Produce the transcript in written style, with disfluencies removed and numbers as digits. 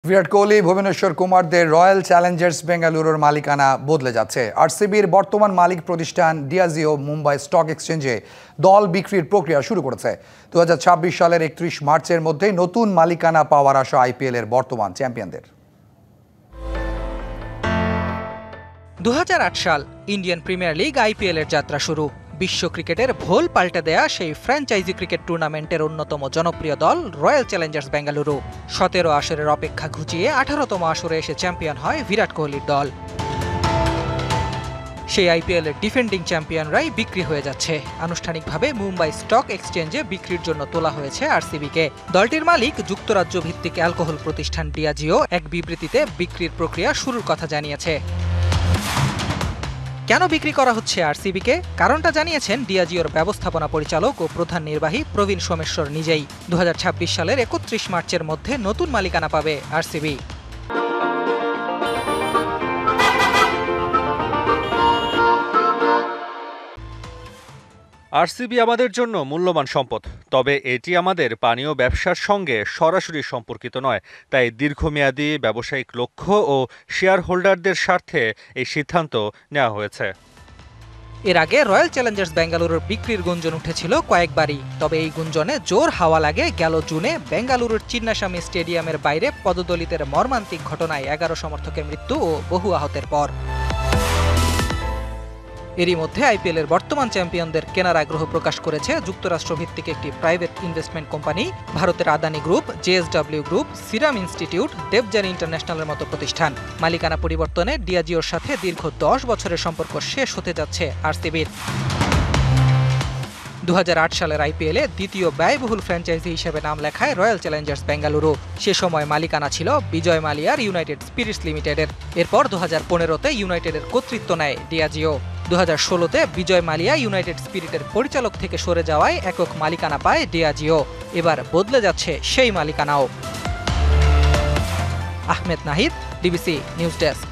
Virat Kohli Bhubaneswar কুমারদের royal Challengers বেঙ্গালুরুর মালিকানা বদলে যাচ্ছে। আরসিবির বর্তমান মালিক প্রতিষ্ঠান ডিয়াজিও মুম্বাই স্টক এক্সচেঞ্জে দল বিক্রির প্রক্রিয়া শুরু করেছে। 2026 সালের 31 মার্চের মধ্যেই নতুন মালিকানা পাওয়ার আশা আইপিএল এর বর্তমান চ্যাম্পিয়নদের। 2008 সাল ইন্ডিয়ান প্রিমিয়ার লিগ আইপিএল এর যাত্রা শুরু। বিশ্ব ক্রিকেটের ভোল পাল্টে দেয়া সেই ফ্র্যাঞ্চাইজি ক্রিকেট টুর্নামেন্টের অন্যতম জনপ্রিয় দল রয়্যাল চ্যালেঞ্জার্স বেঙ্গালুরু। 17 আসরের অপেক্ষা ঘুচিয়ে 18তম আসরে এসে চ্যাম্পিয়ন হয় বিরাট কোহলির দল। সেই আইপিএল এর ডিফেন্ডিং চ্যাম্পিয়নরাই বিক্রি হয়ে যাচ্ছে। আনুষ্ঠানিকভাবে মুম্বাই স্টক এক্সচেঞ্জে বিক্রির জন্য তোলা হয়েছে আরসিবিকে। দলটির মালিক যুক্তরাজ্য ভিত্তিক অ্যালকোহল প্রতিষ্ঠান ডিয়াজিও এক বিবৃতিতে বিক্রির প্রক্রিয়া শুরুর কথা জানিয়েছে। কেন বিক্রি করা হচ্ছে আরসিবিকে, কারণটা জানিয়েছেন ডিয়াজিওর ব্যবস্থাপনা পরিচালক ও প্রধান নির্বাহী প্রবীণ সোমেশ্বর নিজেই। 2026 সালের 31 মার্চের মধ্যে নতুন মালিকানা পাবে আরসিবি। আরসিবি আমাদের জন্য মূল্যবান সম্পদ, তবে এটি আমাদের পানীয় ব্যবসার সঙ্গে সরাসরি সম্পর্কিত নয়। তাই দীর্ঘমেয়াদী ব্যবসায়িক লক্ষ্য ও শেয়ার হোল্ডারদের স্বার্থে এই সিদ্ধান্ত নেওয়া হয়েছে। এর আগে রয়্যাল চ্যালেঞ্জার্স বেঙ্গালুরুর বিক্রির গুঞ্জন উঠেছিল কয়েকবারই, তবে এই গুঞ্জনে জোর হাওয়া লাগে গেল জুনে বেঙ্গালুরুর চিন্নাস্বামী স্টেডিয়ামের বাইরে পদদলিতের মর্মান্তিক ঘটনায় 11 সমর্থকের মৃত্যু ও বহু আহতের পর। এরই মধ্যে আইপিএলের বর্তমান চ্যাম্পিয়নদের কেনার আগ্রহ প্রকাশ করেছে যুক্তরাষ্ট্র ভিত্তিক একটি প্রাইভেট ইনভেস্টমেন্ট কোম্পানি, ভারতের Adani group, JSW group, Serum Institute, Devyani ইন্টারন্যাশনালের মতো প্রতিষ্ঠান। মালিকানা পরিবর্তনে ডিয়াজিওর সাথে দীর্ঘ 10 বছরের সম্পর্ক শেষ হতে যাচ্ছে আরসিবির। 2008 সালের আইপিএলে দ্বিতীয় ব্যয়বহুল ফ্র্যাঞ্চাইজি হিসেবে নাম লেখায় রয়্যাল চ্যালেঞ্জার্স বেঙ্গালুরু। সে সময় মালিকানা ছিল বিজয় মালিয়ার ইউনাইটেড স্পিরিটস লিমিটেডের। এরপর 2015-তে ইউনাইটেডের কর্তৃত্ব নেয় ডিয়াজিও। 2016-তে বিজয় মালিয়া ইউনাইটেড স্পিরিটের পরিচালক থেকে সরে যাওয়ায় একক মালিকানা পায় ডিয়াজিও। এবার বদলে যাচ্ছে সেই মালিকানাও। Ahmed Nahid, DBC news desk.